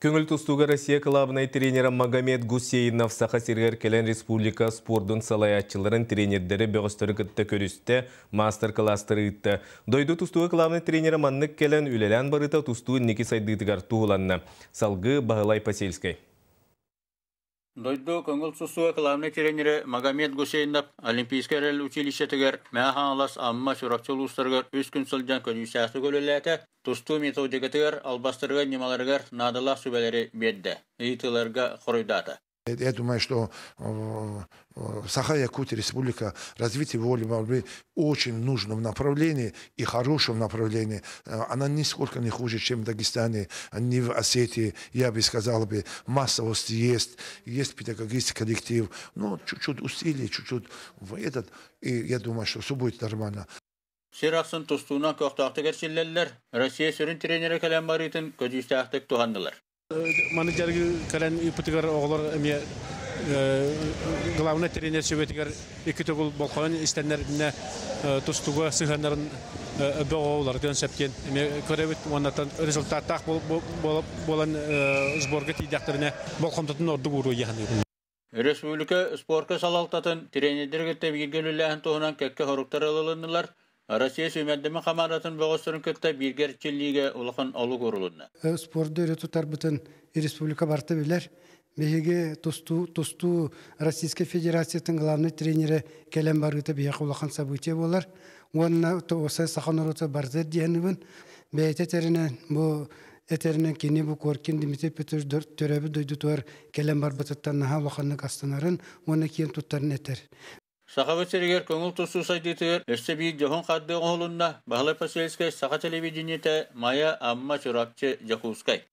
Көңіл тұстуға Россия клабынай тренері Магомед Гусейнов сақа сергер келен республика спордың салаятчыларын тренердері бөғістері күтті көрісті мастер-кластыры үтті. Дойду тұстуға клабынай тренері маннық келен үлелен барыта тұстуы неке сайдығытығар туғыланны. Салғы Бағылай Пасельскай. Дойду көңіл тұстуға клабынай тренері Магомед Гусейнов Олимпийский рәл училищетігер мәхан алас амма шырақчыл ұстарғар үз күн сылжан көнісәсі көліләті тұсту методикатығар албастырға немаларғар надалақ сүбәлері бедді. Ийтыларға құрыйдаты. Я думаю, что Саха-Якутия, республика, развитие волейбола очень нужном направлении и хорошем направлении. Она нисколько не хуже, чем в Дагестане, не в Осетии. Я бы сказал, массовость есть педагогический коллектив. Но чуть-чуть усилий, чуть-чуть в этот. И я думаю, что все будет нормально. Сирақсын тұстуынан көқтақтығар шеллелер, Россия сүрін тренері кәлем барытын көдістақтық туғандылар. Менеджерге кален ипотекар оғлар эме главный тренер сөбетигер эки тогул болған истенлеріне тустуга сыганнарын бөгоолар концептен эме көрөбүт оннан результаттак болан сборга тийдактерине болкомтотун орду буруу яханы. Республика спортка салалтатын тренерлерге тебилгелүүләһен тоһунан кекке хоруктар алынылар. Россия сөймәддеме қамаратын бұғыстырын көтті бергерчіліге ұлықын олы көрілінді. Спорды өрі тұтар бұтын республика барты білер. Беге тұсту Российская Федерациятын главный тренері кәлем барыты бейақ ұлықын сабытия болар. Онына осы сақан ұрыты барзыр дейінігін. Бәйті тәрінен бұл әтерінен кені бұл көркен демете пөтір төрәбі дойды туар кәлем бар бұтыттарынаға ұлықынық астанарын, оны кейін тұттарын әтер. Сақавы сергер көңіл тұсу сайдетігер, өсті бейік жоғын қадды оғылында Бағылай Пасельскай сақа телевидениеті Майя Амма Чурапчы Жакускай.